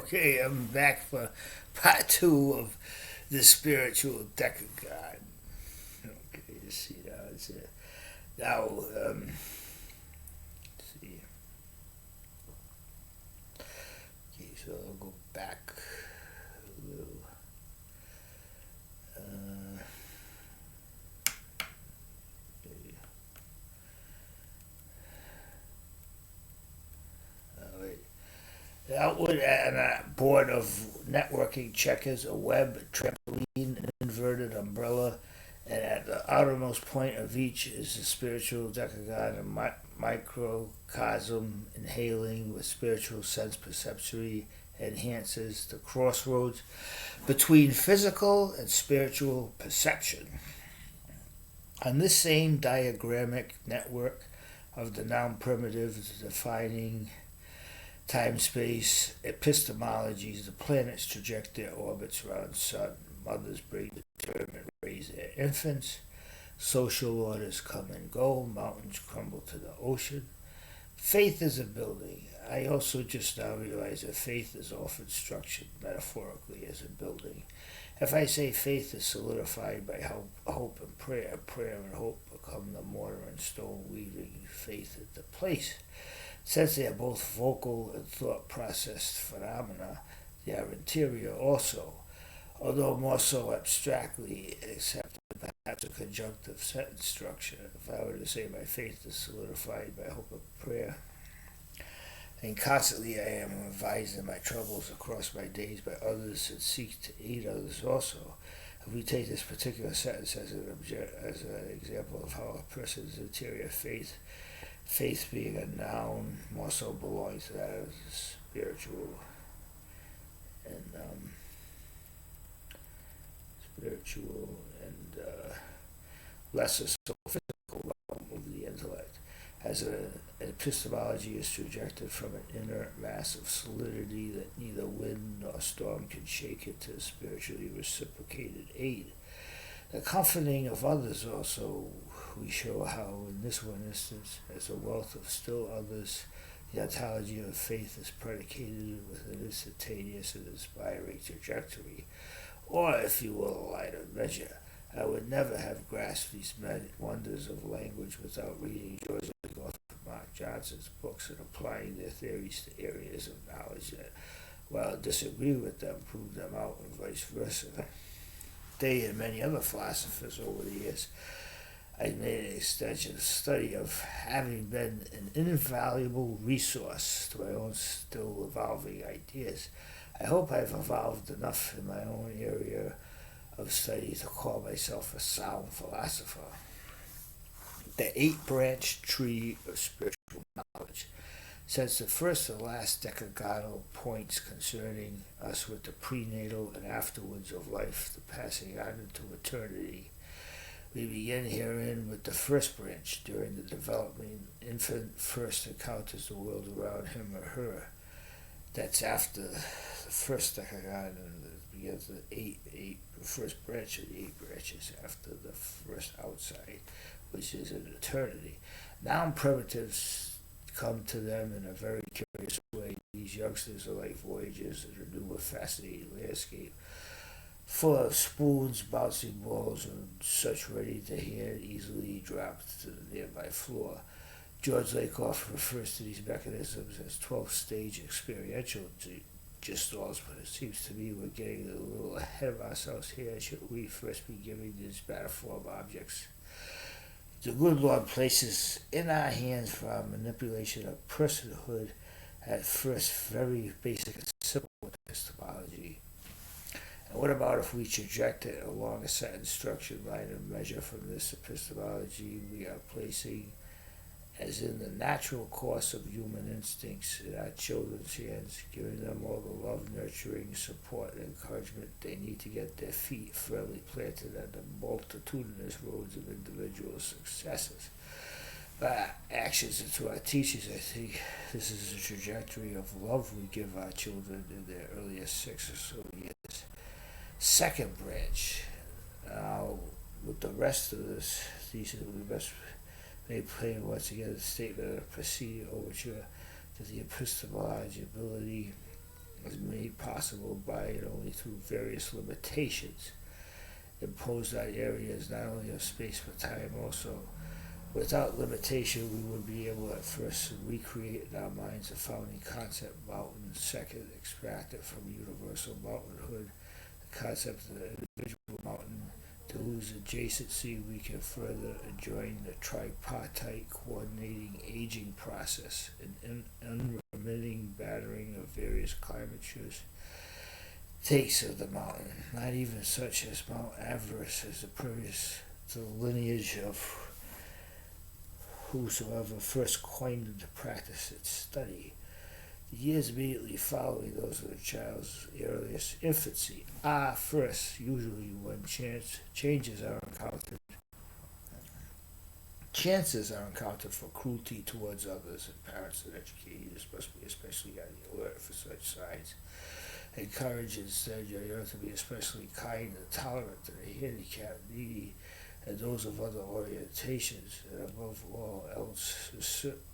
Okay, I'm back for part two of the spiritual DECAGON. Okay, let's see now. Now, let's see. Okay, so I'll go back a little. Okay. All right. The outward and a board of networking checkers, a web, trampoline, an inverted umbrella, and at the outermost point of each is the spiritual decagon, a microcosm inhaling with spiritual sense perceptory enhances the crossroads between physical and spiritual perception. On this same diagrammic network of the noun primitives defining time space epistemologies, the planets traject their orbits around the sun. Mothers bring the term and raise their infants. Social orders come and go. Mountains crumble to the ocean. Faith is a building. I also just now realize that faith is often structured metaphorically as a building. If I say faith is solidified by hope and prayer, prayer and hope become the mortar and stone weaving faith into place. Since they are both vocal and thought processed phenomena, they are interior also, although more so abstractly, except perhaps a conjunctive sentence structure. If I were to say my faith is solidified by hope and prayer, and constantly I am advised in my troubles across my days by others and seek to aid others also. If we take this particular sentence as an example of how a person's interior faith being a noun more so belongs to that of the spiritual and lesser so physical realm of the intellect. As an epistemology is trajected from an inner mass of solidity that neither wind nor storm can shake into spiritually reciprocated aid. The comforting of others also, we show how in this one instance, as a wealth of still others, the ontology of faith is predicated with an instantaneous and inspiring trajectory, or, if you will, a lighter measure. I would never have grasped these wonders of language without reading George Lakoff and Mark Johnson's books and applying their theories to areas of knowledge that, while I disagree with them, prove them out and vice versa. They and many other philosophers over the years, I made an extensive study of having been an invaluable resource to my own still evolving ideas. I hope I've evolved enough in my own area of study to call myself a sound philosopher. The eight-branched tree of spiritual knowledge. Since the first and last decagonal points concerning us with the prenatal and afterwards of life, the passing on into eternity, we begin herein with the first branch. During the development, infant first encounters the world around him or her. That's after the first decagon, and it begins the first branch of the eight branches after the first outside, which is an eternity. Noun primitives come to them in a very curious way. These youngsters are like voyagers in a new and fascinating landscape, full of spoons, bouncing balls, and such ready to hand easily dropped to the nearby floor. George Lakoff refers to these mechanisms as 12-stage experiential gestalts, but it seems to me we're getting a little ahead of ourselves here. Should we first be giving these metaphor objects the good Lord places in our hands for our manipulation of personhood at first very basic and simple epistemology? And what about if we traject it along a set instruction line and measure from this epistemology we are placing as in the natural course of human instincts in our children's hands, giving them all the love, nurturing, support, and encouragement they need to get their feet firmly planted on the multitudinous roads of individual successes. By our actions and to our teachings, I think this is the trajectory of love we give our children in their earliest 6 or so years. Second branch. Now, with the rest of this, these are the best they play once again the statement of the preceding overture to the epistemology ability is made possible by and only through various limitations imposed on areas not only of space but time also. Without limitation, we would be able at first to recreate in our minds the founding concept mountain, second, extract it from universal mountainhood, the concept of the individual mountain, to whose adjacency we can further adjoin the tripartite coordinating aging process, an unremitting battering of various climatures takes of the mountain, not even such as Mount Everest as the previous to the lineage of whosoever first coined the practice its study. The years immediately following those of the child's earliest infancy are first, usually when chances are encountered for cruelty towards others, and parents and educators must be especially on the alert for such signs. Encourage instead your young to be especially kind and tolerant to the handicapped, needy, and those of other orientations, and above all else,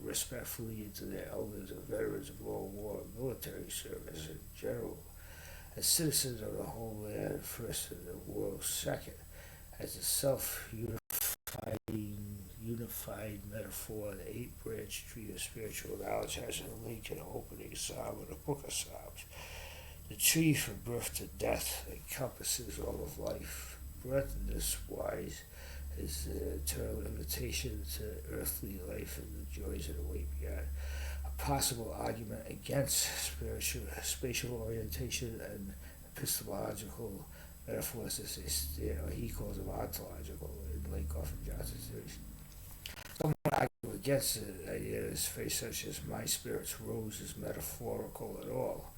respectfully into their elders and veterans of World War and military service in general, as citizens of the whole land first and the world second, as a unified metaphor, the eight-branch tree of spiritual knowledge has a link in the opening psalm of the book of Psalms. The tree from birth to death encompasses all of life. Birth in this wise is the eternal invitation to earthly life and the joys that await beyond. A possible argument against spatial orientation and epistemological metaphors as they stand, or he calls them ontological in Lakoff and Johnson's series. Some would argue against the idea that phrase such as my spirit's rose is metaphorical at all,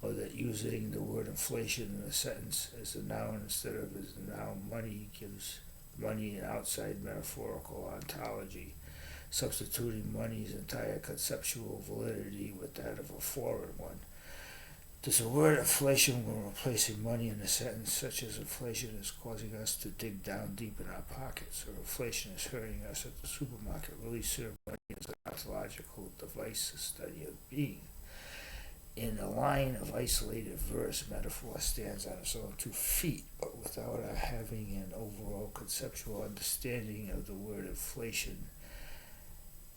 or that using the word inflation in a sentence as a noun instead of as the noun money gives money an outside metaphorical ontology, substituting money's entire conceptual validity with that of a foreign one. Does the word inflation, when replacing money in a sentence such as inflation is causing us to dig down deep in our pockets, or inflation is hurting us at the supermarket, really serve money as an ontological device to study of being? In a line of isolated verse, metaphor stands on its own 2 feet, but without our having an overall conceptual understanding of the word inflation,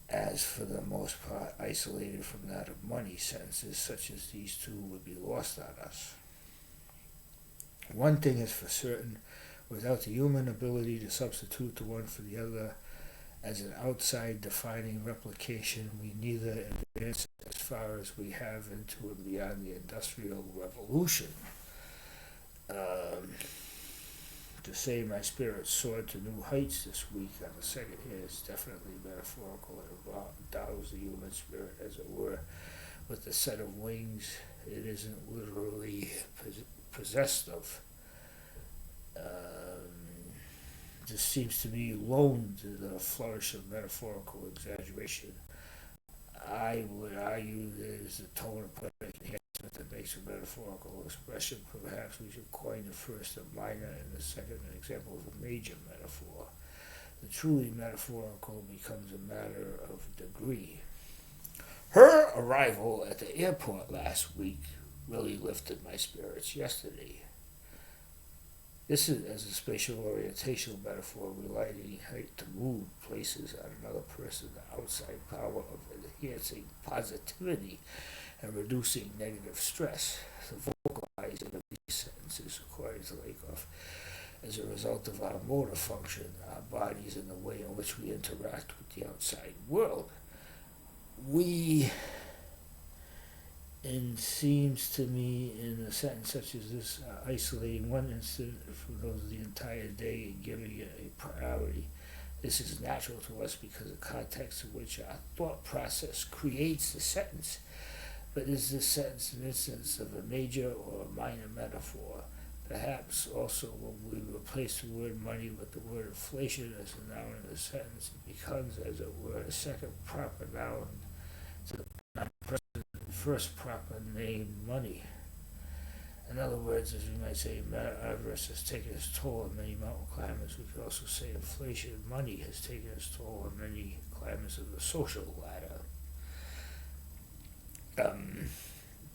as for the most part isolated from that of money, sentences such as these two would be lost on us. One thing is for certain, without the human ability to substitute the one for the other as an outside defining replication, we neither advance as far as we have into and beyond the Industrial Revolution. To say my spirit soared to new heights this week on the second hand is definitely metaphorical. It endows the human spirit, as it were, with a set of wings it isn't literally possessed of. This seems to me loaned to the flourish of metaphorical exaggeration. I would argue there is a tone of poetic enhancement that makes a metaphorical expression. Perhaps we should coin the first a minor and the second an example of a major metaphor. The truly metaphorical becomes a matter of degree. Her arrival at the airport last week really lifted my spirits yesterday. This is as a spatial orientational metaphor relating height to mood places on another person the outside power of enhancing positivity and reducing negative stress. The vocalizing of these sentences, according to Lakoff, as a result of our motor function, our bodies, and the way in which we interact with the outside world. It seems to me, in a sentence such as this, isolating one incident from those of the entire day and giving it a priority. This is natural to us because the context in which our thought process creates the sentence. But is this sentence an instance of a major or a minor metaphor? Perhaps also when we replace the word money with the word inflation as a noun in a sentence, it becomes, as it were, a second proper noun to the first proper name, money. In other words, as we might say, Mount Everest has taken its toll on many mountain climbers. We could also say inflation, money, has taken its toll on many climbers of the social ladder.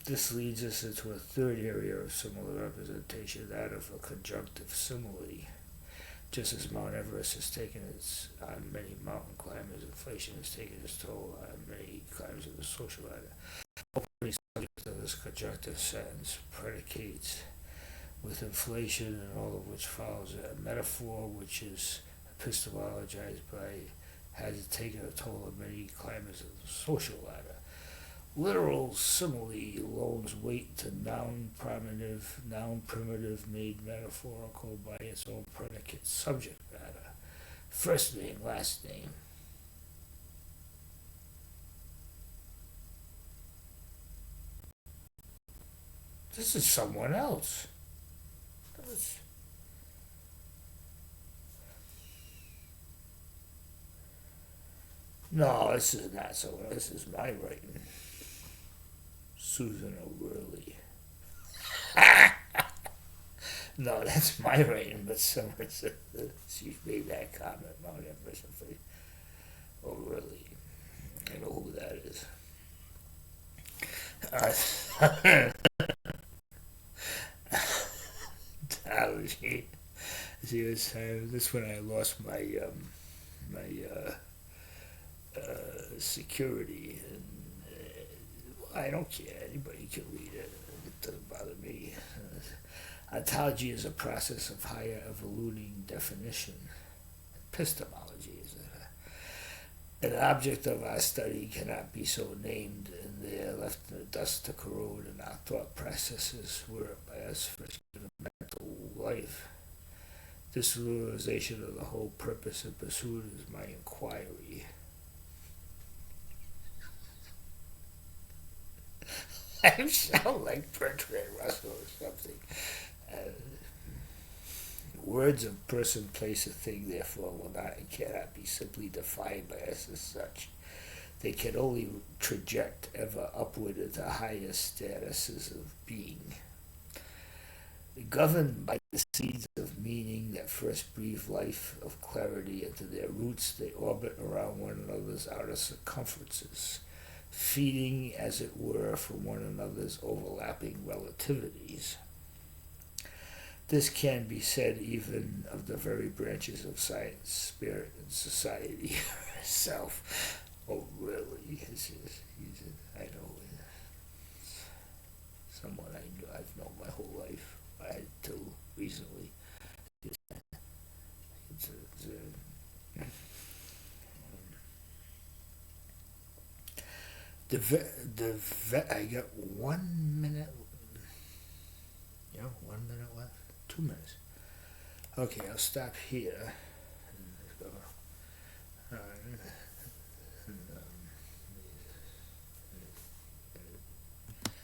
This leads us into a third area of similar representation, that of a conjunctive simile. Just as Mount Everest has taken its on many mountain climbers, inflation has taken its toll on many climbers of the social ladder. Opening subject of this conjunctive sentence predicates with inflation, and all of which follows a metaphor which is epistemologized by has taken a toll of many climbers of the social ladder. Literal simile loans weight to noun primitive made metaphorical by its own predicate subject matter. First name, last name. This is someone else. No, this is not someone else. This is my writing. Susan O'Reilly. No, that's my writing, but someone said she made that comment. Mount Everest. O'Reilly. I know who that is. She was this when I lost my security, and I don't care. Anybody can read it. It doesn't bother me. Ontology is a process of higher evoluting definition. Epistemology is an object of our study cannot be so named, and they are left in the dust to corrode in our thought processes, were by us first given mental life. This realization of the whole purpose and pursuit is my inquiry. I sound like Bertrand Russell or something. Words of person, place, or thing, therefore, will not and cannot be simply defined by us as such. They can only traject ever upward into higher statuses of being. Governed by the seeds of meaning that first breathe life of clarity into their roots, they orbit around one another's outer circumferences, feeding, as it were, from one another's overlapping relativities. This can be said even of the very branches of science, spirit, and society herself. Oh, really? I know someone I've known my whole life. Till recently. I got 1 minute. 1 minute left. 2 minutes. Okay, I'll stop here.